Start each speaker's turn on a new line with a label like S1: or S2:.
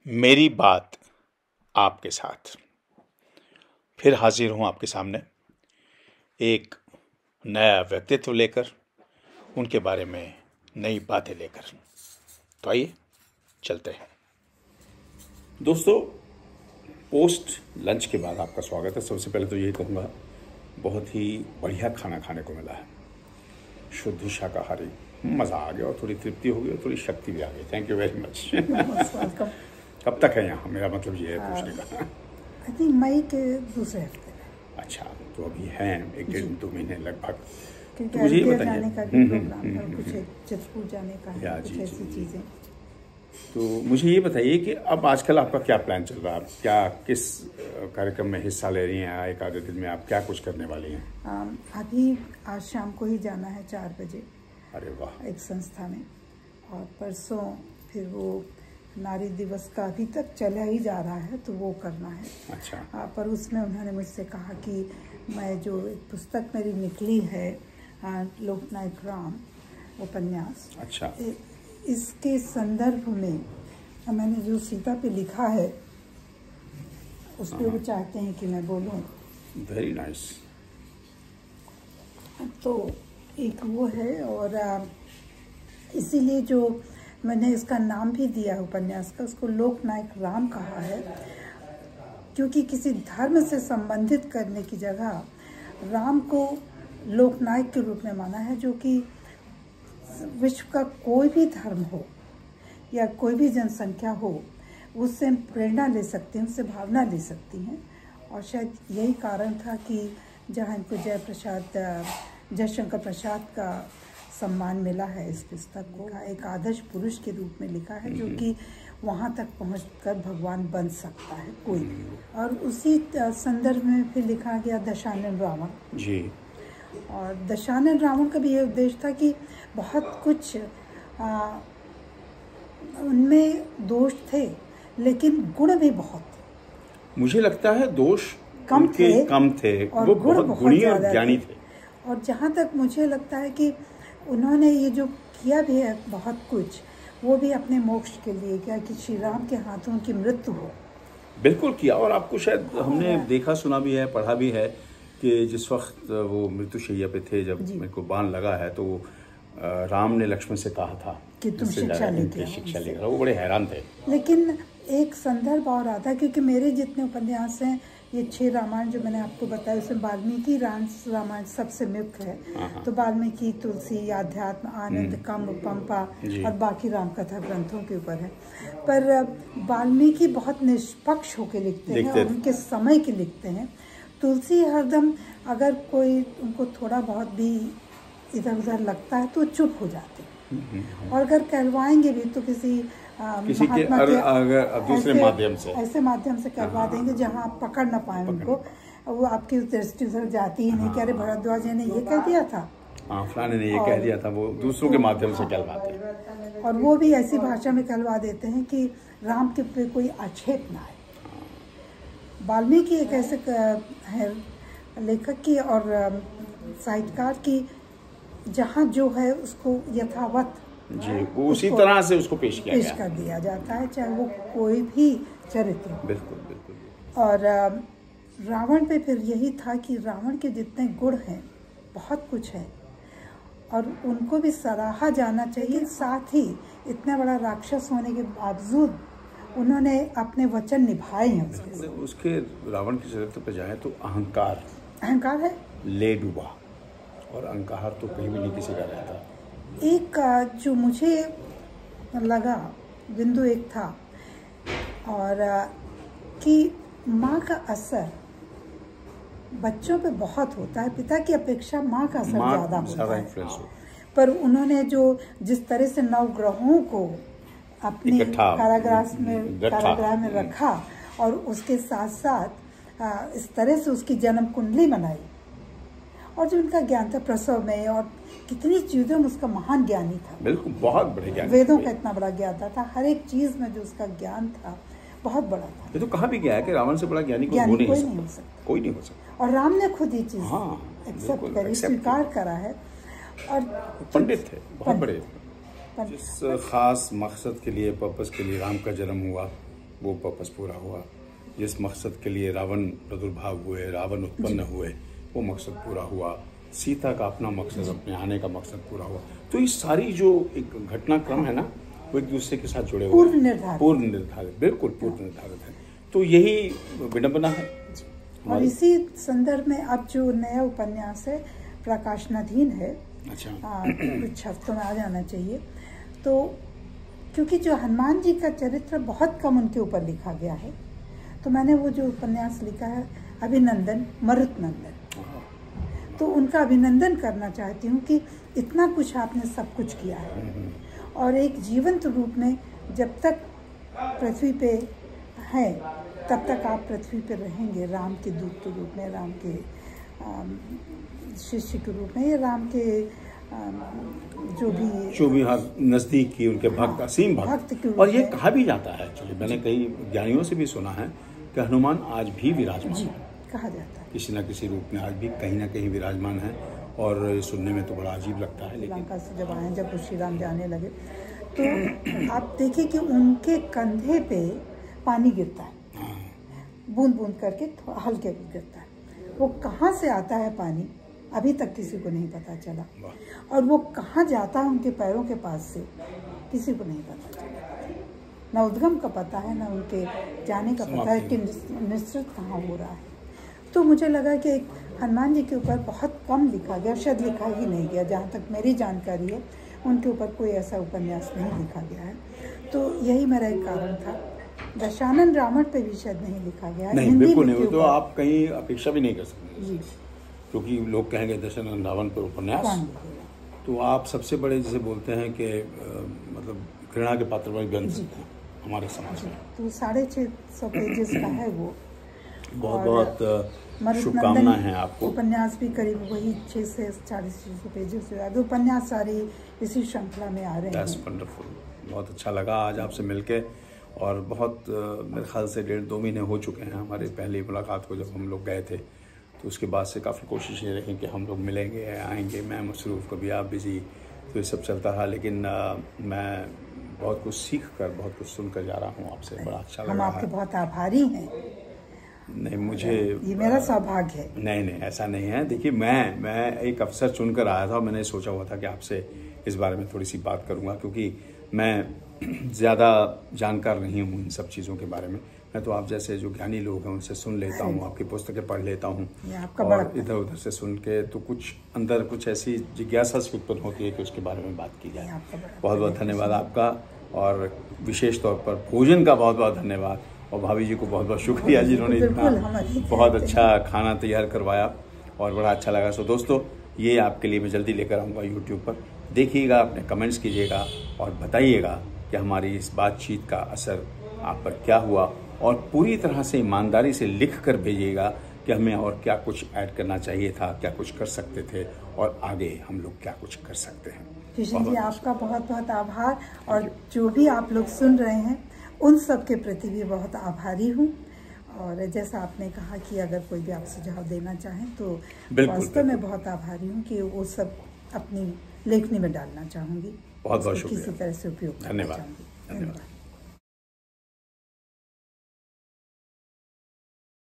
S1: मेरी बात आपके साथ फिर हाजिर हूँ आपके सामने एक नया व्यक्तित्व लेकर, उनके बारे में नई बातें लेकर। तो आइए चलते हैं। दोस्तों, पोस्ट लंच के बाद आपका स्वागत है। सबसे पहले तो यही कहूँगा, बहुत ही बढ़िया खाना खाने को मिला है, शुद्ध शाकाहारी। मज़ा आ गया और थोड़ी तृप्ति हो गई और थोड़ी शक्ति भी आ गई। Thank you very much. कब तक है यहाँ? मेरा मतलब ये है पूछने का।
S2: आई थिंक मई के दूसरे हफ्ते में।
S1: अच्छा, तो अभी हैं 1-1.5-2 महीने लगभग।
S2: तो मुझे ये बताइए का भी प्रोग्राम है, कुछ चित्रकूट जाने का है, कुछ ऐसी चीज़ें।
S1: तो मुझे ये बताइए कि अब आजकल आपका क्या प्लान चल रहा है? आप क्या किस कार्यक्रम में हिस्सा ले रही हैं? एक आधे दिन में आप क्या कुछ करने वाली हैं?
S2: अभी आज शाम को ही जाना है 4 बजे।
S1: अरे वाह!
S2: एक संस्था में, और परसों फिर वो नारी दिवस का अभी तक चला ही जा रहा है, तो वो करना है।
S1: अच्छा।
S2: पर उसमें उन्होंने मुझसे कहा कि मैं जो एक पुस्तक मेरी निकली है, लोकनायक राम उपन्यास,
S1: अच्छा,
S2: इसके संदर्भ में मैंने जो सीता पे लिखा है उस पर वो चाहते हैं कि मैं बोलूं।
S1: Very nice.
S2: तो एक वो है, और इसीलिए जो मैंने इसका नाम भी दिया है उपन्यास का, उसको लोकनायक राम कहा है, क्योंकि किसी धर्म से संबंधित करने की जगह राम को लोकनायक के रूप में माना है, जो कि विश्व का कोई भी धर्म हो या कोई भी जनसंख्या हो, उससे प्रेरणा ले सकती हैं, उससे भावना ले सकती हैं। और शायद यही कारण था कि जहाँ इनको जयशंकर प्रसाद का सम्मान मिला है, इस पुस्तक को एक आदर्श पुरुष के रूप में लिखा है, जो कि वहाँ तक पहुँचकर भगवान बन सकता है कोई भी। और उसी संदर्भ में फिर लिखा गया दशानन रावण
S1: जी।
S2: और दशानन रावण का भी ये उद्देश्य था कि बहुत कुछ उनमें दोष थे, लेकिन गुण भी बहुत थे।
S1: मुझे लगता है दोष
S2: कम
S1: थे
S2: और
S1: वो
S2: गुण बहुत
S1: गुणी और ज्ञानी थे।
S2: और जहाँ तक मुझे लगता है कि उन्होंने ये जो किया भी है बहुत कुछ, वो भी अपने मोक्ष के लिए किया, कि श्री राम के हाथों की मृत्यु हो।
S1: बिल्कुल किया। और आपको शायद हमने देखा सुना भी है, पढ़ा भी है कि जिस वक्त वो मृत्युशैया पे थे, जब मेरे को बाण लगा है, तो राम ने लक्ष्मण से कहा था
S2: कि तुम शिक्षा
S1: लेकर। वो बड़े हैरान थे।
S2: लेकिन एक संदर्भ और आता है, क्योंकि मेरे जितने उपन्यास हैं, ये 6 रामायण जो मैंने आपको बताया, उसमें वाल्मीकि रामायण सबसे मुख्य है। तो वाल्मीकि तुलसी, आध्यात्म, आनंद, कम्ब, पंपा और बाकी रामकथा ग्रंथों के ऊपर है। पर वाल्मीकि बहुत निष्पक्ष होकर लिखते हैं और उनके समय के लिखते हैं। तुलसी हरदम, अगर कोई उनको थोड़ा बहुत भी इधर उधर लगता है तो चुप हो जाते हैं, और अगर कहलवाएंगे भी तो किसी
S1: के अगर दूसरे माध्यम से,
S2: ऐसे माध्यम से करवा देंगे जहां आप पकड़ ना पाए उनको। वो आपकी दृष्टि उधर जाती ही नहीं कि अरे भरद्वाज ने ये कह दिया था,
S1: फलाने ने ये कह दिया था। वो दूसरों के माध्यम से कहलवाते हैं,
S2: और वो भी ऐसी भाषा में कहलवा देते हैं कि राम के पे कोई आक्षेप ना आए। वाल्मीकि एक ऐसे है लेखक की और साहित्यकार की, जहाँ जो है उसको यथावत
S1: जी, वो उसी तरह से उसको पेश
S2: कर दिया जाता है, चाहे वो कोई भी चरित्र हो।
S1: बिल्कुल बिल्कुल।
S2: और रावण पे फिर यही था कि रावण के जितने गुण हैं, बहुत कुछ है, और उनको भी सराहा जाना चाहिए। साथ ही इतना बड़ा राक्षस होने के बावजूद उन्होंने अपने वचन निभाए हैं।
S1: उसके रावण के चरित्र पर जाए तो अहंकार
S2: है, ले
S1: डूबा, और अहंकार तो कहीं भी नहीं किसी का रहता।
S2: एक जो मुझे लगा बिंदु एक था, और कि माँ का असर बच्चों पे बहुत होता है, पिता की अपेक्षा माँ का असर ज़्यादा होता है। पर उन्होंने जिस तरह से 9 ग्रहों को अपने कारागृह में रखा, और उसके साथ साथ इस तरह से उसकी जन्म कुंडली बनाई, और जो उनका ज्ञान था प्रसव में, और कितनी चीज़ों में उसका महान ज्ञानी था।
S1: बिल्कुल, बहुत बड़े ज्ञानी।
S2: वेदों का इतना बड़ा ज्ञाता था, हर एक चीज़ में जो उसका ज्ञान था बहुत बड़ा था।
S1: ये तो कहा भी गया है कि रावण से बड़ा ज्ञानी कोई नहीं हो सकता। कोई नहीं हो सकता।
S2: और राम ने खुद ही चीज़ एक्सेप्ट करी, स्वीकार करा है। और
S1: पंडित थे, बहुत बड़े। जिस खास मकसद के लिए, पर्पस के लिए राम का जन्म हुआ, वो पर्पस पूरा हुआ। जिस मकसद के लिए रावण प्रादुर्भाव हुए, रावण उत्पन्न हुए, वो मकसद पूरा हुआ। सीता का अपना मकसद, अपने आने का मकसद पूरा हुआ। तो ये सारी जो एक घटनाक्रम है ना, वो एक दूसरे के साथ जुड़े हुए, पूर्व निर्धारित, बिल्कुल पूर्व निर्धारित है। तो यही विडंबना है।
S2: और इसी संदर्भ में अब जो नया उपन्यास है प्रकाशनाधीन है,
S1: अच्छा,
S2: कुछ हफ्तों में आ जाना चाहिए। तो क्योंकि जो हनुमान जी का चरित्र बहुत कम उनके ऊपर लिखा गया है, तो मैंने वो जो उपन्यास लिखा है अभिनंदन, मरुतनंदन, तो उनका अभिनंदन करना चाहती हूँ कि इतना कुछ आपने सब कुछ किया है, और एक जीवंत रूप में जब तक पृथ्वी पे हैं तब तक आप पृथ्वी पे रहेंगे, राम के दूत के रूप में, राम के शिष्य के रूप में, या राम के जो भी
S1: नजदीक की उनके भक्त, असीम भक्त। और ये कहा भी जाता है, एक्चुअली मैंने कई ज्ञानियों से भी सुना है कि हनुमान आज भी विराजमान है,
S2: कहा जाता है,
S1: किसी न किसी रूप में आज भी कहीं ना कहीं विराजमान है। और सुनने में तो बड़ा अजीब लगता है, लेकिन
S2: लंका से जब आए, जब श्री राम जाने लगे, तो आप देखिए कि उनके कंधे पे पानी गिरता है, बूंद बूंद करके हल्के गिरता है। वो कहाँ से आता है पानी अभी तक किसी को नहीं पता चला, और वो कहाँ जाता है उनके पैरों के पास से किसी को नहीं पता चला। न उद्गम का पता है, न उनके जाने का पता है कि निश्चित कहाँ हो रहा है। तो मुझे लगा कि एक हनुमान जी के ऊपर बहुत कम लिखा गया, शायद लिखा ही नहीं गया, जहाँ तक मेरी जानकारी है उनके ऊपर कोई ऐसा उपन्यास नहीं लिखा गया है। तो यही मेरा एक कारण था। दशानन रावण पे भी शायद नहीं लिखा गया है,
S1: नहीं, बिल्कुल नहीं, तो आप कहीं अपेक्षा भी नहीं कर सकते जी, क्योंकि लोग कहेंगे दशानन रावण पर उपन्यास, तो आप सबसे बड़े जिसे बोलते हैं कि मतलब घृणा के पात्र बन सकते हैं हमारे समाज में।
S2: तो 650 पेजेस का है वो।
S1: बहुत बहुत शुभकामनाएं हैं आपको।
S2: उपन्यास भी करीब वही 600 से 650 पेजेस है। अभी उपन्यास सारी इसी श्रृंखला में आ रहे हैं।
S1: वंडरफुल, बहुत अच्छा लगा आज आपसे मिलके, और बहुत मेरे ख्याल से 1.5-2 महीने हो चुके हैं हमारी पहली मुलाकात को, जब हम लोग गए थे। तो उसके बाद से काफ़ी कोशिश ये रही कि हम लोग मिलेंगे, आएंगे, मैं मसरूफ़, कभी आप बिज़ी, तो ये सब चलता रहा। लेकिन मैं बहुत कुछ सीख कर, बहुत कुछ सुनकर जा रहा हूँ आपसे, बड़ा अच्छा लगा।
S2: हम आपके बहुत आभारी हैं।
S1: नहीं, मुझे
S2: ये मेरा सौभाग्य है।
S1: नहीं, ऐसा नहीं है। देखिए, मैं एक अवसर चुनकर आया था, मैंने सोचा हुआ था कि आपसे इस बारे में थोड़ी सी बात करूँगा, क्योंकि मैं ज़्यादा जानकार नहीं हूँ इन सब चीज़ों के बारे में। मैं तो आप जैसे जो ज्ञानी लोग हैं उनसे सुन लेता हूँ, आपकी पुस्तकें पढ़ लेता हूँ, और इधर उधर से सुन के तो कुछ अंदर कुछ ऐसी जिज्ञासा से उत्पन्न होती है कि उसके बारे में बात की जाए। बहुत बहुत धन्यवाद आपका, और विशेष तौर पर भोजन का बहुत बहुत धन्यवाद, और भाभी जी को बहुत बहुत शुक्रिया जिन्होंने इतना बहुत अच्छा खाना तैयार करवाया, और बड़ा अच्छा लगा। सो दोस्तों, ये आपके लिए मैं जल्दी लेकर आऊँगा यूट्यूब पर, देखिएगा, अपने कमेंट्स कीजिएगा और बताइएगा कि हमारी इस बातचीत का असर आप पर क्या हुआ, और पूरी तरह से ईमानदारी से लिख कर भेजिएगा कि हमें और क्या कुछ ऐड करना चाहिए था, क्या कुछ कर सकते थे, और आगे हम लोग क्या कुछ कर सकते हैं।
S2: कृष्ण जी, आपका बहुत बहुत आभार, और जो भी आप लोग सुन रहे हैं उन सब के प्रति भी बहुत आभारी हूँ। और जैसा आपने कहा कि अगर कोई भी आप सुझाव देना चाहें तो वास्तव में बहुत आभारी हूँ कि वो सब अपनी लेखनी में डालना चाहूँगी,
S1: बहुत बहुत शुक्रिया,
S2: किसी तरह से उपयोग करना चाहूँगी।
S1: धन्यवाद।